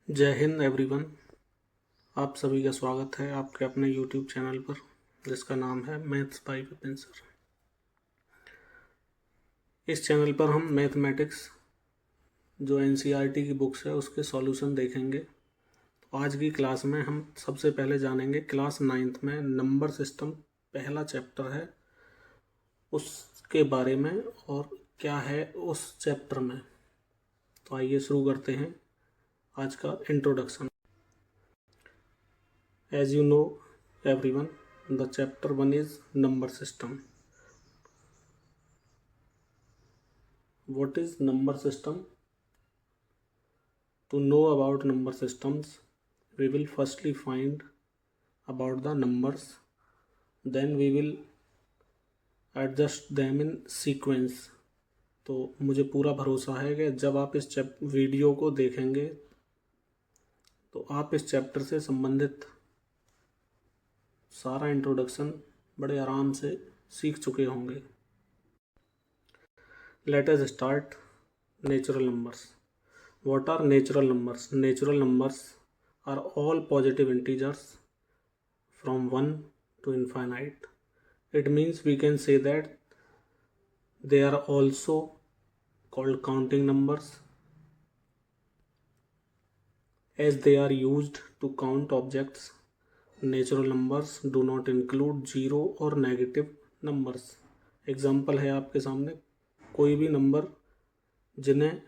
जय हिंद एवरीवन। आप सभी का स्वागत है आपके अपने यूट्यूब चैनल पर जिसका नाम है मैथ्स बाय विपिन सर। इस चैनल पर हम मैथमेटिक्स जो एनसीईआरटी की बुक्स है उसके सॉल्यूशन देखेंगे। तो आज की क्लास में हम सबसे पहले जानेंगे क्लास 9th में नंबर सिस्टम पहला चैप्टर है उसके बारे में और क्या है उस चैप्टर में। तो आइए शुरू करते हैं आज का introduction. As you know everyone, the chapter 1 is number system. What is number system? To know about number systems, we will firstly find about the numbers, then we will adjust them in sequence. तो मुझे पूरा भरोसा है कि जब आप इस video को देखेंगे तो आप इस चैप्टर से संबंधित सारा इंट्रोडक्शन बड़े आराम से सीख चुके होंगे। Let us start natural numbers. What are natural numbers? Natural numbers are all positive integers from 1 to infinite. It means we can say that they are also called counting numbers as they are used to count objects. Natural numbers do not include zero or negative numbers. Example है आपके सामने कोई भी number जिन्हें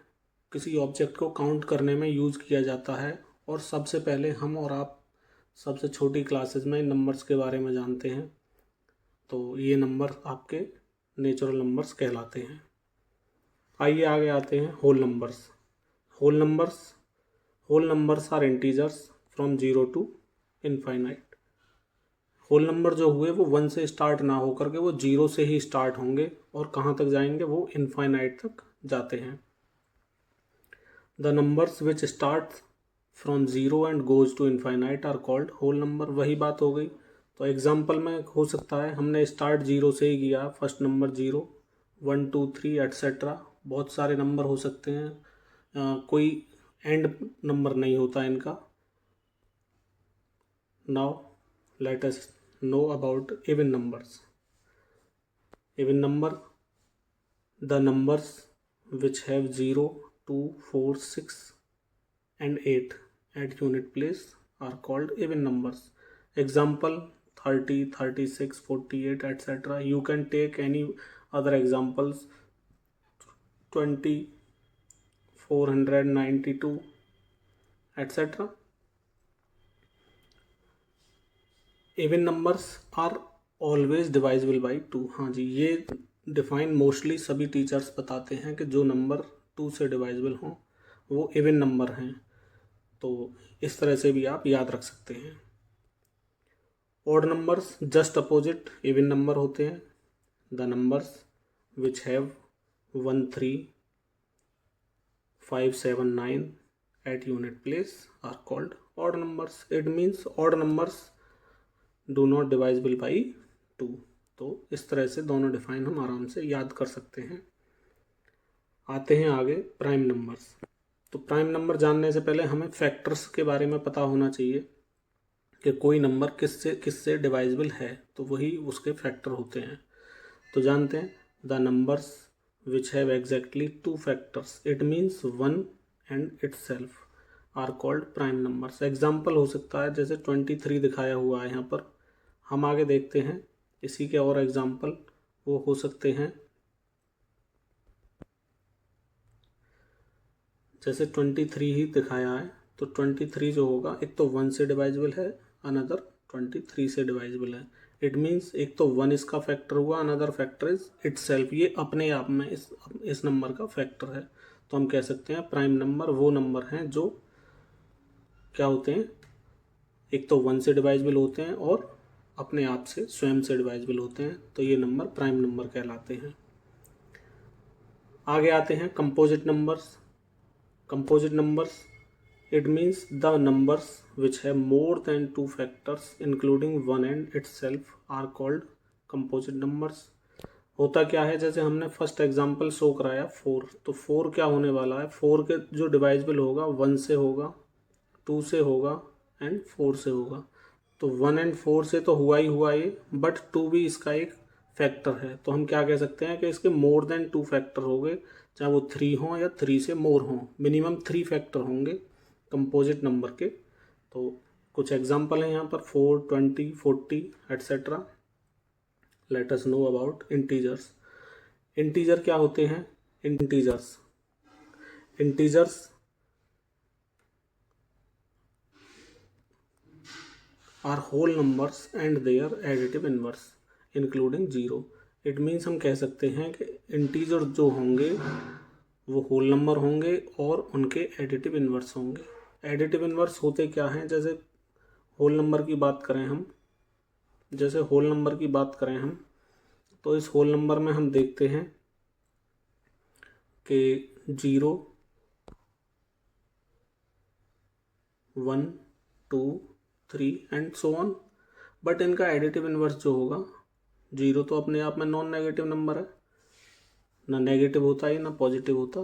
किसी object को count करने में यूज़ किया जाता है। और सबसे पहले हम और आप सबसे छोटी क्लासेस में नंबर्स के बारे में जानते हैं, तो ये नंबर आपके नेचुरल नंबर्स कहलाते हैं। आइए आगे आते हैं whole numbers. Whole numbers are integers from 0 to infinite. Whole number जो हुए वो 1 से स्टार्ट ना होकर के वो 0 से ही स्टार्ट होंगे और कहाँ तक जाएंगे, वो इनफाइनाइट तक जाते हैं। The numbers which start from 0 and goes to infinite are called whole number। वही बात हो गई। तो एग्जाम्पल में हो सकता है हमने स्टार्ट 0 से ही किया, फर्स्ट नंबर 0, 1 2 3 एट्सेट्रा। बहुत सारे नंबर हो सकते हैं, कोई एंड नंबर नहीं होता इनका। Now let us know about even numbers. Even number, the numbers which have 0 2 4 6 and 8 at unit place are called even numbers. Example 30 36 48 etc. You can take any other examples 20 492 etc. Even numbers are always divisible by 2। हाँ जी, ये define mostly सभी teachers बताते हैं कि जो number 2 से डिवाइजिबल हों वो इवन नंबर हैं। तो इस तरह से भी आप याद रख सकते हैं। Odd numbers just opposite even number होते हैं। The numbers which have 1 3 5 7 9 at unit place are called odd numbers. It means odd numbers do not divisible by 2। तो इस तरह से दोनों डिफाइन हम आराम से याद कर सकते हैं। आते हैं आगे प्राइम नंबर्स। तो प्राइम नंबर जानने से पहले हमें फैक्टर्स के बारे में पता होना चाहिए कि कोई नंबर किससे किससे डिवाइजिबल है, तो वही उसके फैक्टर होते हैं। तो जानते हैं the numbers which have exactly 2 factors, it means 1 and itself are called prime numbers. Example हो सकता है जैसे 23 दिखाया हुआ है यहाँ पर। हम आगे देखते हैं इसी के और एग्जाम्पल वो हो सकते हैं जैसे 23 ही दिखाया है। तो 23 जो होगा एक तो 1 से डिवाइजिबल है, अनदर 23 से डिवाइजिबल है। इट मीन्स एक तो 1 इसका फैक्टर हुआ, अनदर फैक्टर इज इटसेल्फ। ये अपने आप में इस नंबर का फैक्टर है। तो हम कह सकते हैं प्राइम नंबर वो नंबर हैं जो क्या होते हैं, एक तो 1 से डिवाइजिबल होते हैं और अपने आप से स्वयं से डिवाइजिबल होते हैं। तो ये नंबर प्राइम नंबर कहलाते हैं। आगे आते हैं composite numbers. Composite numbers, it means the numbers which have more than 2 factors including 1 and itself are called composite numbers। होता क्या है, जैसे हमने फर्स्ट एग्जांपल शो कराया 4, तो 4 क्या होने वाला है, 4 के जो डिवाइजिबल होगा 1 से होगा, 2 से होगा एंड 4 से होगा। तो 1 एंड 4 से तो हुआ ही हुआ ये, बट 2 भी इसका एक फैक्टर है। तो हम क्या कह सकते हैं कि इसके मोर देन 2 फैक्टर होंगे, चाहे वो 3 हों या 3 से मोर हों, मिनिमम 3 फैक्टर होंगे कंपोजिट नंबर के। तो कुछ एग्जांपल हैं यहाँ पर 4, 20, 40 etcetera. Let us know about integers. Integer क्या होते हैं? Integers are whole numbers and their additive inverse including zero. It means हम कह सकते हैं कि इंटीजर जो होंगे वो होल नंबर होंगे और उनके एडिटिव इनवर्स होंगे। एडिटिव इनवर्स होते क्या हैं? जैसे होल नंबर की बात करें हम, तो इस होल नंबर में हम देखते हैं कि 0, 1, 2, 3 एंड सो ऑन। बट इनका एडिटिव इनवर्स जो होगा, 0 तो अपने आप में नॉन नेगेटिव नंबर है, ना नेगेटिव होता है ना पॉजिटिव होता।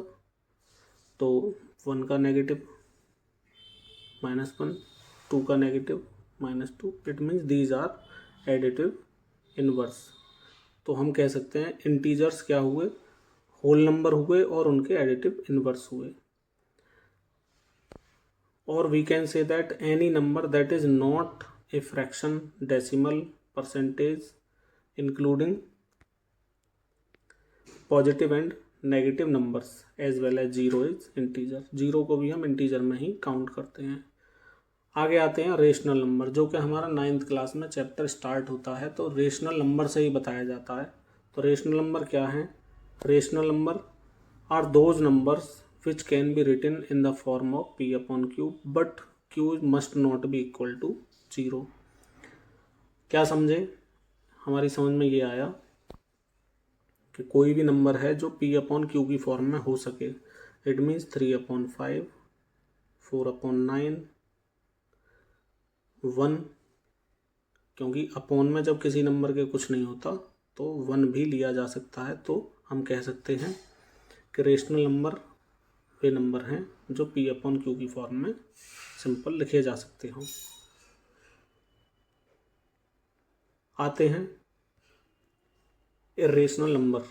तो 1 का नेगेटिव -1, 2 का negative -2। It means these are additive inverse. तो हम कह सकते हैं इंटीजर्स क्या हुए? होल नंबर हुए और उनके एडिटिव इनवर्स हुए। और we can say that any number that is not a fraction, decimal, percentage including positive and negative numbers as well as 0 is integer. 0 को भी हम इंटीजर में ही काउंट करते हैं। आगे आते हैं रेशनल नंबर, जो कि हमारा 9th क्लास में चैप्टर स्टार्ट होता है तो रेशनल नंबर से ही बताया जाता है। तो रेशनल नंबर क्या है? Rational number are those numbers which can be written in the form of p upon q, but q must not be equal to 0। क्या समझे? हमारी समझ में ये आया कि कोई भी नंबर है जो p अपॉन q की फॉर्म में हो सके। इट मीन्स 3/5, 4/9, 1, क्योंकि अपॉन में जब किसी नंबर के कुछ नहीं होता तो 1 भी लिया जा सकता है। तो हम कह सकते हैं कि रेशनल नंबर वे नंबर हैं जो p अपॉन q की फॉर्म में सिंपल लिखे जा सकते हों। आते हैं irrational number,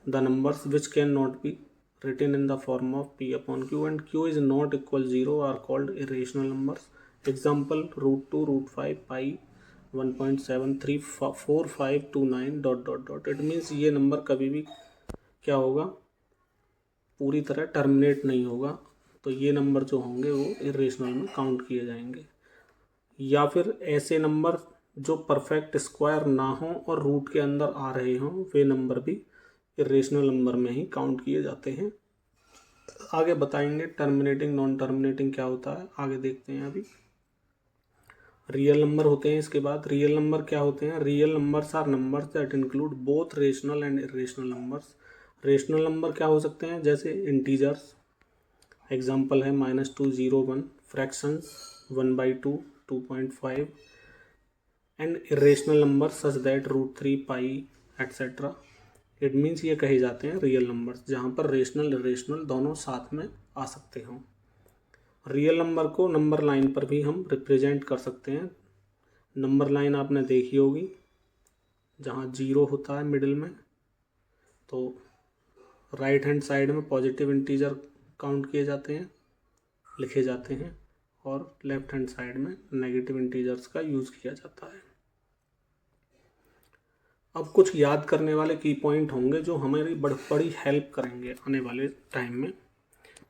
the numbers which cannot be written in the form of p upon q and q is not equal 0 are called irrational numbers. Example √2, √5, pi, 1.734529 ... It means ये number कभी भी क्या होगा? पूरी तरह टर्मिनेट नहीं होगा। तो ये नंबर जो होंगे वो इरेशनल में काउंट किए जाएंगे। या फिर ऐसे नंबर जो परफेक्ट स्क्वायर ना हो और रूट के अंदर आ रहे हों, वे नंबर भी इरेशनल नंबर में ही काउंट किए जाते हैं। आगे बताएंगे टर्मिनेटिंग नॉन टर्मिनेटिंग क्या होता है, आगे देखते हैं। अभी रियल नंबर होते हैं। इसके बाद रियल नंबर क्या होते हैं? Real numbers are numbers that include both rational and irrational numbers. Rational number क्या हो सकते हैं? जैसे इंटीजर्स, एग्जाम्पल है -2, 0, 1, fractions 1/2, 2.5 and irrational number such that √3, pi etcetera. It means ये कहे जाते हैं रियल नंबर्स, जहाँ पर रेशनल इरेशनल दोनों साथ में आ सकते हों। रियल नंबर को नंबर लाइन पर भी हम रिप्रेजेंट कर सकते हैं। नंबर लाइन आपने देखी होगी, जहाँ 0 होता है मिडिल में, तो राइट हैंड साइड में पॉजिटिव इंटीजर काउंट किए जाते हैं, लिखे जाते हैं, और लेफ्ट हैंड साइड में नेगेटिव इंटीजर्स का यूज़ किया जाता है। अब कुछ याद करने वाले की पॉइंट होंगे जो हमारी बड़ी हेल्प करेंगे आने वाले टाइम में।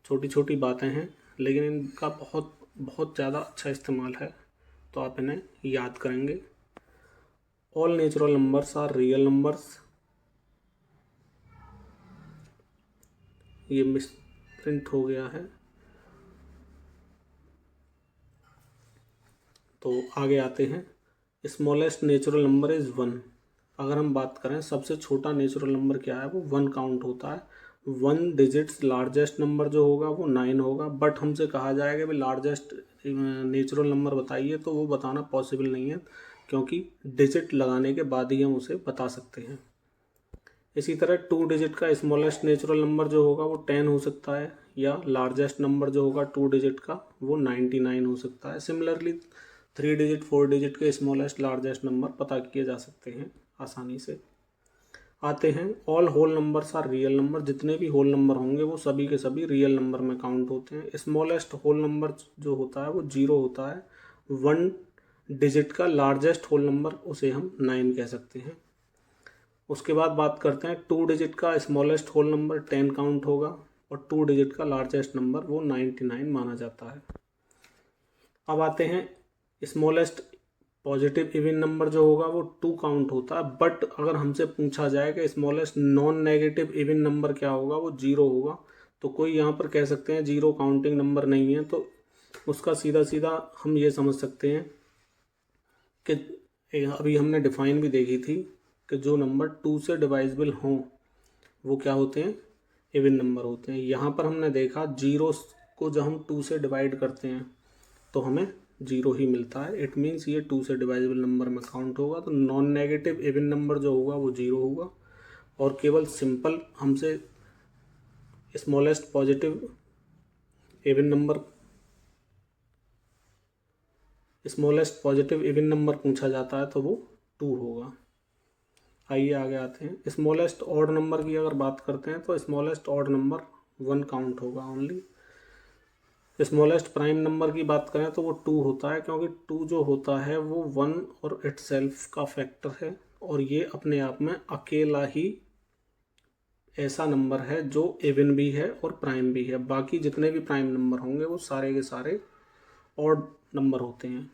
छोटी छोटी बातें हैं लेकिन इनका बहुत ज़्यादा अच्छा इस्तेमाल है, तो आप इन्हें याद करेंगे। All natural numbers are real numbers. ये मिस प्रिंट हो गया है, तो आगे आते हैं। Smallest natural number is 1। अगर हम बात करें सबसे छोटा नेचुरल नंबर क्या है, वो 1 काउंट होता है। 1 डिजिट्स लार्जेस्ट नंबर जो होगा वो 9 होगा। बट हमसे कहा जाएगा भाई लार्जेस्ट नेचुरल नंबर बताइए, तो वो बताना पॉसिबल नहीं है, क्योंकि डिजिट लगाने के बाद ही हम उसे बता सकते हैं। इसी तरह 2 डिजिट का स्मॉलेस्ट नेचुरल नंबर जो होगा वो 10 हो सकता है, या लार्जेस्ट नंबर जो होगा 2 डिजिट का वो 99 हो सकता है। सिमिलरली 3 डिजिट 4 डिजिट के स्मॉलेस्ट लार्जेस्ट नंबर पता किए जा सकते हैं आसानी से। आते हैं all whole numbers are real number, जितने भी होल नंबर होंगे वो सभी के सभी रियल नंबर में काउंट होते हैं। स्मॉलेस्ट होल नंबर जो होता है वो 0 होता है। 1 डिजिट का लार्जेस्ट होल नंबर उसे हम 9 कह सकते हैं। उसके बाद बात करते हैं 2 डिजिट का स्मॉलेस्ट होल नंबर 10 काउंट होगा और 2 डिजिट का लार्जेस्ट नंबर वो 99 माना जाता है। अब आते हैं स्मॉलेस्ट पॉजिटिव इवन नंबर जो होगा वो 2 काउंट होता है, बट अगर हमसे पूछा जाए कि smallest non negative even number क्या होगा, वो 0 होगा। तो कोई यहाँ पर कह सकते हैं 0 काउंटिंग नंबर नहीं है, तो उसका सीधा सीधा हम ये समझ सकते हैं कि अभी हमने डिफाइन भी देखी थी कि जो नंबर 2 से डिवाइजिबल हों वो क्या होते हैं, इवन नंबर होते हैं। यहाँ पर हमने देखा 0 को जब हम 2 से डिवाइड करते हैं तो हमें 0 ही मिलता है। इट मीन्स ये 2 से डिवाइजिबल नंबर में काउंट होगा। तो नॉन नेगेटिव इवन नंबर जो होगा वो 0 होगा और केवल सिंपल हमसे स्मॉलेस्ट पॉजिटिव इवन नंबर पूछा जाता है तो वो 2 होगा। आइए आगे आते हैं। स्मॉलेस्ट ऑड नंबर की अगर बात करते हैं तो स्मॉलेस्ट ऑड नंबर 1 काउंट होगा ओनली। स्मॉलेस्ट प्राइम नंबर की बात करें तो वो 2 होता है, क्योंकि 2 जो होता है वो 1 और इटसेल्फ का फैक्टर है और ये अपने आप में अकेला ही ऐसा नंबर है जो इवन भी है और प्राइम भी है। बाकी जितने भी प्राइम नंबर होंगे वो सारे के सारे ऑड नंबर होते हैं।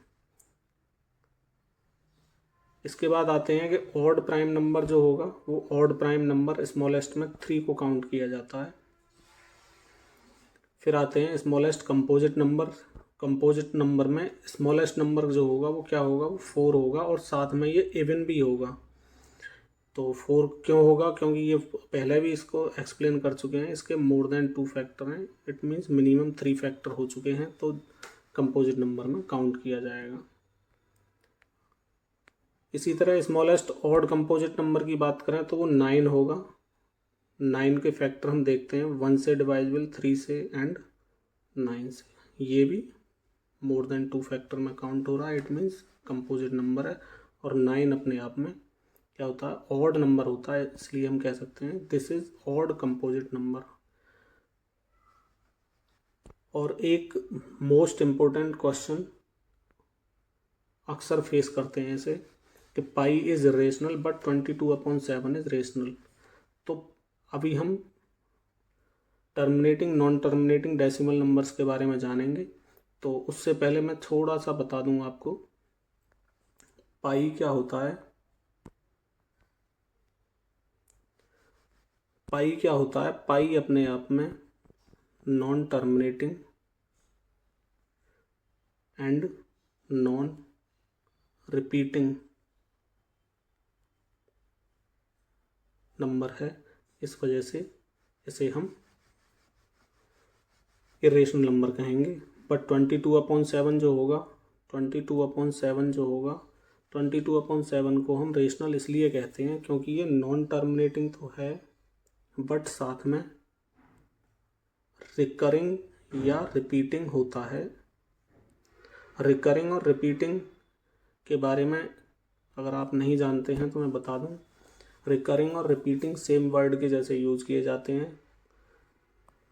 इसके बाद आते हैं कि ऑड प्राइम नंबर जो होगा वो ऑड प्राइम नंबर स्मॉलेस्ट में 3 को काउंट किया जाता है। फिर आते हैं smallest composite number. Composite number में स्मॉलेस्ट नंबर जो होगा वो क्या होगा, वो 4 होगा और साथ में ये इवन भी होगा। तो 4 क्यों होगा, क्योंकि ये पहले भी इसको एक्सप्लेन कर चुके हैं, इसके मोर देन 2 फैक्टर हैं। इट मीन्स मिनिमम 3 फैक्टर हो चुके हैं तो कंपोजिट नंबर में काउंट किया जाएगा। इसी तरह स्मॉलेस्ट ऑड कंपोजिट नंबर की बात करें तो वो 9 होगा। 9 के फैक्टर हम देखते हैं 1 से डिवाइजिबल, 3 से एंड 9 से। ये भी मोर देन 2 फैक्टर में काउंट हो रहा है। इट मीन्स कंपोजिट नंबर है और 9 अपने आप में क्या होता है, ऑड नंबर होता है, इसलिए हम कह सकते हैं this is odd composite number. और एक मोस्ट इम्पोर्टेंट क्वेश्चन अक्सर फेस करते हैं इसे कि pi is rational but 22/7 is rational. तो अभी हम terminating non terminating decimal numbers के बारे में जानेंगे। तो उससे पहले मैं थोड़ा सा बता दूं आपको पाई क्या होता है। पाई क्या होता है, पाई अपने आप में non terminating and non repeating number है। इस वजह से इसे हम इरेशनल नंबर कहेंगे। बट 22/7 जो होगा 22/7 को हम रेशनल इसलिए कहते हैं क्योंकि ये नॉन टर्मिनेटिंग तो है बट साथ में रिकरिंग या रिपीटिंग होता है। रिकरिंग और रिपीटिंग के बारे में अगर आप नहीं जानते हैं तो मैं बता दूं। रिकरिंग और रिपीटिंग सेम वर्ड के जैसे यूज़ किए जाते हैं।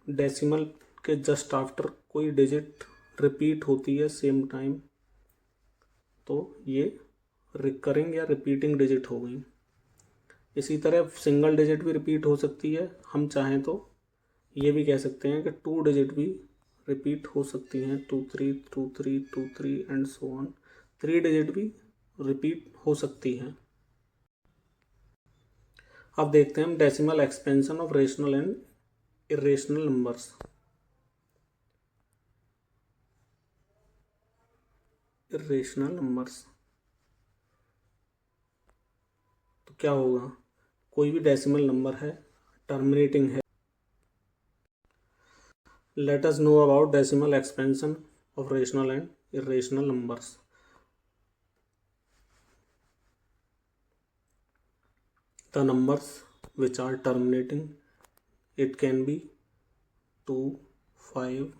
डेसिमल के जस्ट आफ्टर कोई डिजिट रिपीट होती है सेम टाइम तो ये रिकरिंग या रिपीटिंग डिजिट हो गई। इसी तरह सिंगल डिजिट भी रिपीट हो सकती है। हम चाहें तो ये भी कह सकते हैं कि 2 डिजिट भी रिपीट हो सकती हैं, 2 3 2 3 2 3 एंड सो ऑन। 3 डिजिट भी रिपीट हो सकती हैं। अब देखते हैं हम decimal expansion of rational and irrational numbers. Irrational numbers तो क्या होगा, कोई भी डेसिमल नंबर है, टर्मिनेटिंग है। Late us know about decimal expansion of rational and irrational numbers. The numbers which are terminating, it can be 2, 5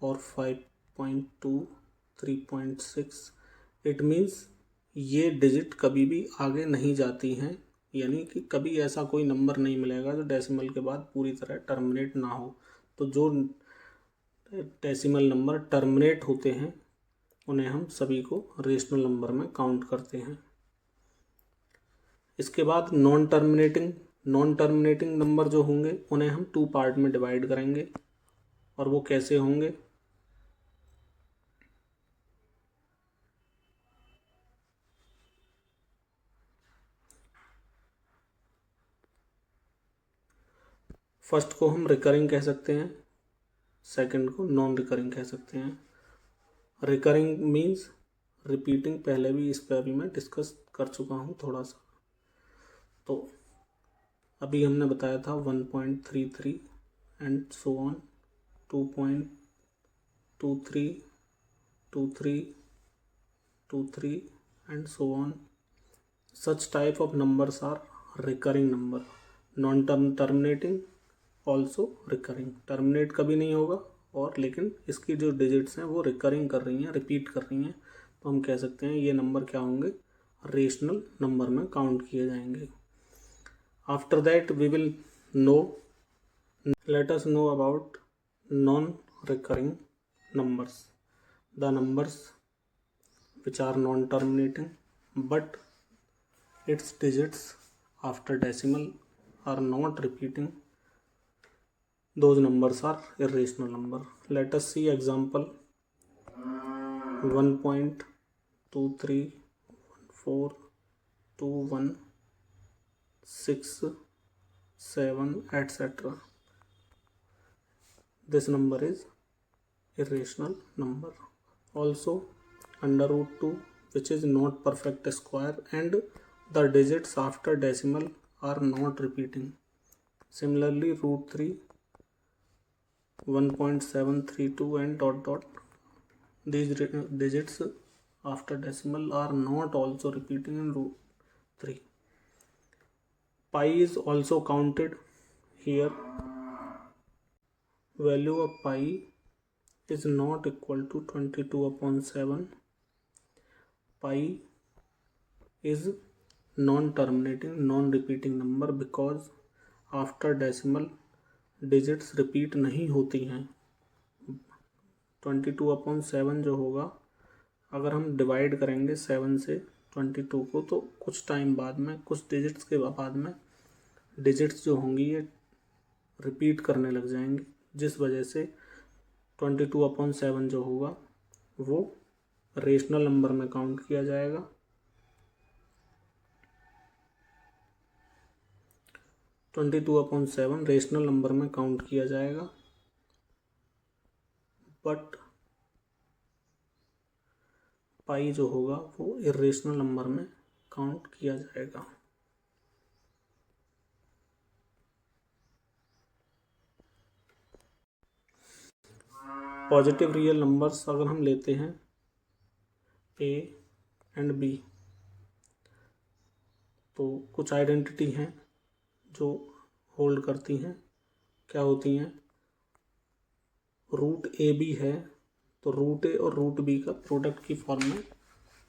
और 5.2 3.6, it means ये digit कभी भी आगे नहीं जाती हैं, यानी कि कभी ऐसा कोई नंबर नहीं मिलेगा जो डेसिमल के बाद पूरी तरह टर्मिनेट ना हो। तो जो डेसिमल नंबर टर्मिनेट होते हैं उन्हें हम सभी को रेशनल नंबर में काउंट करते हैं। इसके बाद नॉन टर्मिनेटिंग नंबर जो होंगे उन्हें हम 2 पार्ट में डिवाइड करेंगे। और वो कैसे होंगे? फर्स्ट को हम रिकरिंग कह सकते हैं, सेकंड को नॉन रिकरिंग कह सकते हैं। रिकरिंग मीन्स रिपीटिंग, पहले भी इस पर अभी मैं डिस्कस कर चुका हूँ थोड़ा सा। तो अभी हमने बताया था 1.33 and so on, 2.23 23 23 and so on. Such type of numbers are recurring number. Non-terminating also recurring. Terminate कभी नहीं होगा और लेकिन इसकी जो डिजिट्स हैं वो रिकरिंग कर रही हैं, रिपीट कर रही हैं, तो हम कह सकते हैं ये नंबर क्या होंगे? रेशनल नंबर में काउंट किए जाएंगे। After that we will know, let us know about non recurring numbers. The numbers which are non-terminating but its digits after decimal are not repeating, those numbers are irrational number. Let us see example 1.23142167 etc. This number is irrational number. Also under root 2, which is not perfect square and the digits after decimal are not repeating. Similarly root 3, 1.732 and dot dot, these digits after decimal are not also repeating in root 3. Pi is also counted here. Value of pi is not equal to 22/7. Pi is non-terminating, non-repeating number because after decimal digits repeat नहीं होती हैं। 22/7 जो होगा, अगर हम divide करेंगे 7 से 22 को तो कुछ टाइम बाद में, कुछ डिजिट्स के बाद में डिजिट्स जो होंगी ये रिपीट करने लग जाएंगी, जिस वजह से 22/7 जो होगा वो रेशनल नंबर में काउंट किया जाएगा। 22/7 रेशनल नंबर में काउंट किया जाएगा, बट पाई जो होगा वो इरेशनल नंबर में काउंट किया जाएगा। पॉजिटिव रियल नंबर्स अगर हम लेते हैं ए एंड बी, तो कुछ आइडेंटिटी हैं जो होल्ड करती हैं। क्या होती हैं? रूट ए बी है तो रूट ए और रूट बी का प्रोडक्ट की फॉर्म में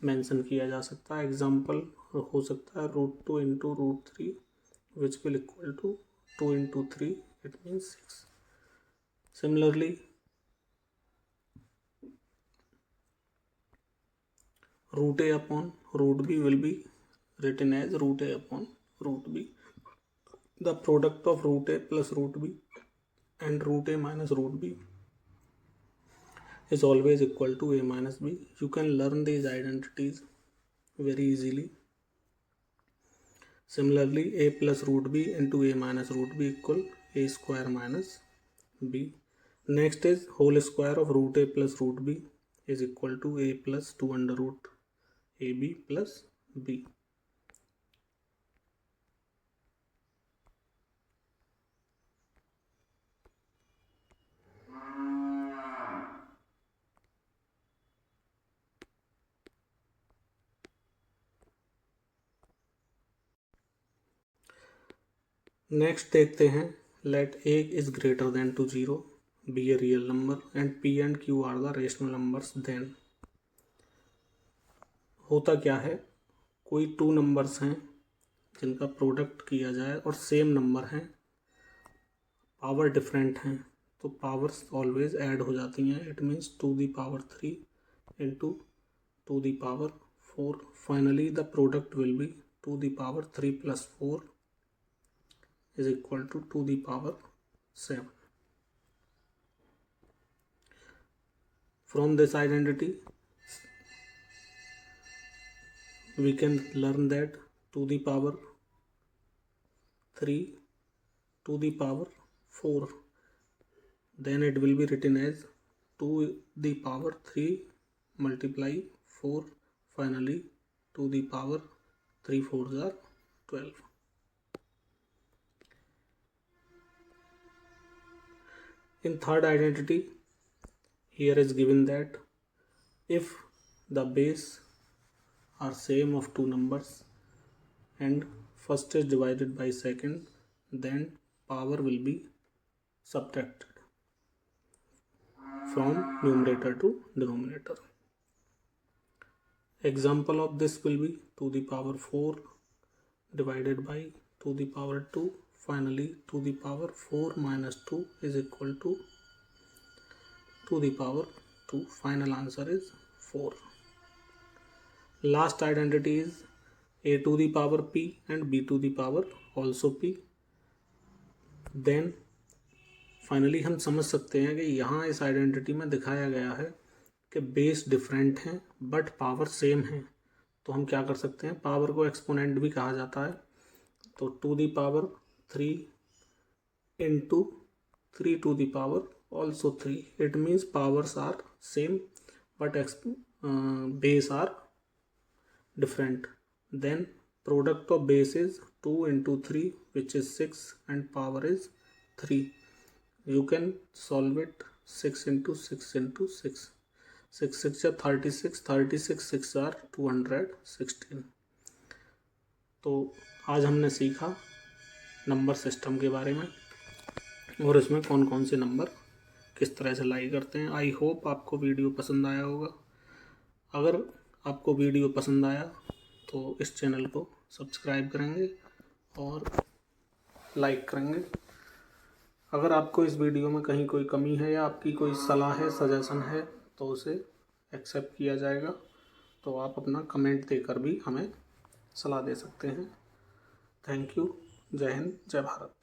मेंशन किया जा सकता है। एग्जांपल हो सकता है root 2 into root 3 which will equal to 2 into 3, it means 6। Similarly root a upon root b will be written as root a upon root b. The product of root a plus root b and root a minus root b is always equal to a minus b. You can learn these identities very easily. Similarly, a plus root b into a minus root b equal a square minus b. Next is whole square of root a plus root b is equal to a plus 2 under root ab plus b. Next देखते हैं, let a is greater than to 0, be a real number and P and Q are the rational numbers, then होता क्या है, कोई two numbers हैं जिनका product किया जाए और सेम नंबर हैं, पावर डिफरेंट हैं, तो पावर्स ऑलवेज ऐड हो जाती हैं. It means 2^3 into 2^4. Finally the product will be 2^3 + 4 is equal to 2^7. From this identity we can learn that 2^3 2^4, then it will be written as 2^3 multiply 4, finally 2^3 4s are 12. In third identity, here is given that if the base are same of two numbers and first is divided by second, then power will be subtracted from numerator to denominator. Example of this will be 2^4 divided by 2^2. Finally 2^4 minus 2 is equal to 2^2. Final answer is 4. Last identity is a⁴p and b⁴ also p. Then finally हम समझ सकते हैं कि यहाँ इस identity में दिखाया गया है कि बेस डिफरेंट हैं बट पावर सेम है. तो हम क्या कर सकते हैं, पावर को एक्सपोनेंट भी कहा जाता है. तो 2^3 into 3^, also 3. It means powers are same but base are different. Then product of base is 2 into 3 which is 6 and power is 3. You can solve it 6 into 6 into 6. 6 6 are 36, 36 6 are 216. तो आज हमने सीखा number system के बारे में और इसमें कौन कौन से नंबर किस तरह से लाई करते हैं. आई होप आपको वीडियो पसंद आया होगा. अगर आपको वीडियो पसंद आया तो इस चैनल को सब्सक्राइब करेंगे और लाइक करेंगे. अगर आपको इस वीडियो में कहीं कोई कमी है या आपकी कोई सलाह है, सजेशन है तो उसे एक्सेप्ट किया जाएगा. तो आप अपना कमेंट देकर भी हमें सलाह दे सकते हैं. Thank you. जय हिंद, जय भारत.